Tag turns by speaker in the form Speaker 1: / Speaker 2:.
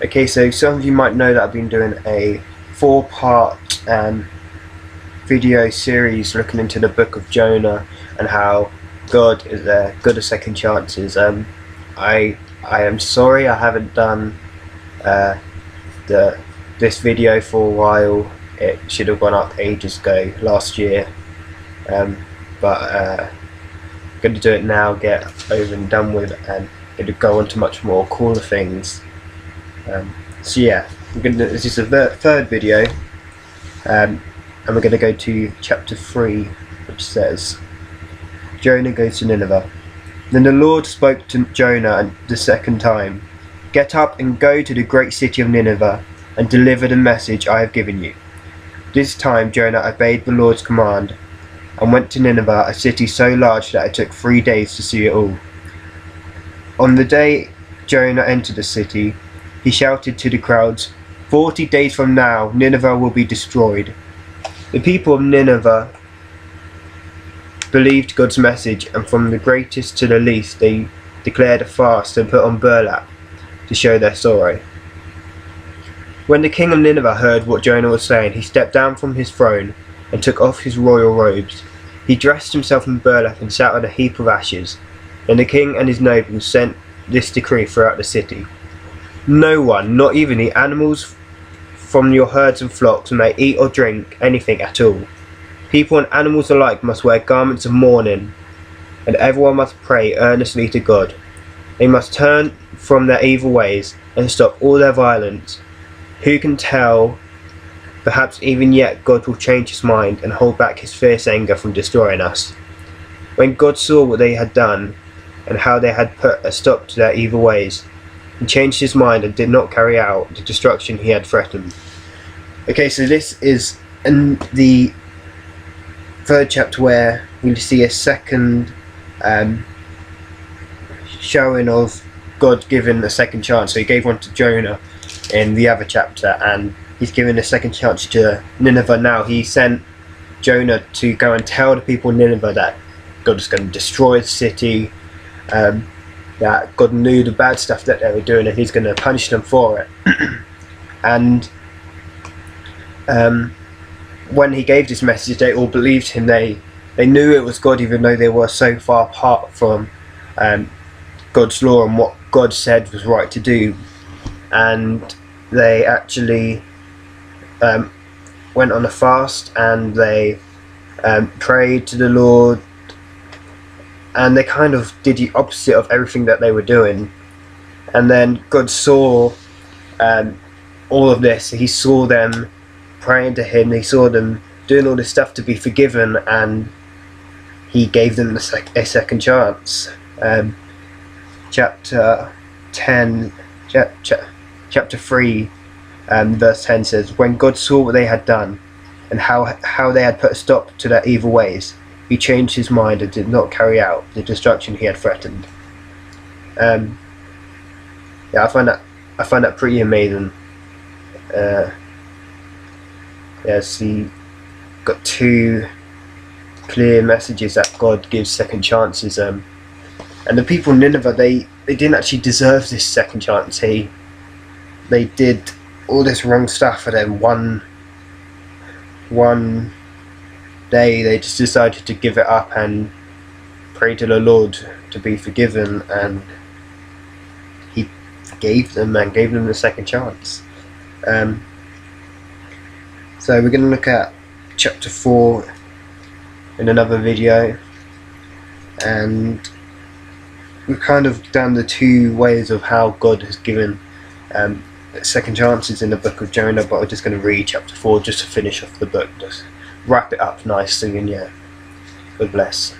Speaker 1: Okay, so some of you might know that I've been doing a 4-part video series looking into the Book of Jonah and how God is good at second chances. I am sorry I haven't done this video for a while. It should have gone up ages ago, last year, but I'm going to do it now, get over and done with, and it'll go on to much more cooler things. So yeah, this is the third video, and we're going to go to chapter 3, which says, Jonah goes to Nineveh. Then the Lord spoke to Jonah the second time, "Get up and go to the great city of Nineveh, and deliver the message I have given you." This time Jonah obeyed the Lord's command, and went to Nineveh, a city so large that it took 3 days to see it all. On the day Jonah entered the city, he shouted to the crowds, 40 days from now, Nineveh will be destroyed." The people of Nineveh believed God's message, and from the greatest to the least they declared a fast and put on burlap to show their sorrow. When the king of Nineveh heard what Jonah was saying, he stepped down from his throne and took off his royal robes. He dressed himself in burlap and sat on a heap of ashes. Then the king and his nobles sent this decree throughout the city: "No one, not even the animals from your herds and flocks, may eat or drink anything at all. People and animals alike must wear garments of mourning, and everyone must pray earnestly to God. They must turn from their evil ways and stop all their violence. Who can tell, perhaps even yet God will change his mind and hold back his fierce anger from destroying us." When God saw what they had done and how they had put a stop to their evil ways, he changed his mind and did not carry out the destruction he had threatened. Okay, so this is in the third chapter where we see a second showing of God giving a second chance. So he gave one to Jonah in the other chapter, and he's given a second chance to Nineveh now. He sent Jonah to go and tell the people in Nineveh that God is going to destroy the city, that God knew the bad stuff that they were doing and he's going to punish them for it. And when he gave this message, they all believed him. They knew it was God, even though they were so far apart from God's law and what God said was right to do. And they actually went on a fast, and they prayed to the Lord, and they kind of did the opposite of everything that they were doing. And then God saw all of this. He saw them praying to him, he saw them doing all this stuff to be forgiven, and he gave them a second chance. Chapter 3 verse 10 says, "When God saw what they had done and how they had put a stop to their evil ways, he changed his mind and did not carry out the destruction he had threatened." Yeah, I find that pretty amazing. Yeah, see, got 2 clear messages that God gives second chances. And the people in Nineveh, they didn't actually deserve this second chance. They did all this wrong stuff, and then one day they just decided to give it up and pray to the Lord to be forgiven, and he gave them the second chance. So we're going to look at chapter 4 in another video, and we've kind of done the 2 ways of how God has given second chances in the Book of Jonah, but I'm just going to read chapter 4 just to finish off the book, just wrap it up nicely, and yeah, God bless.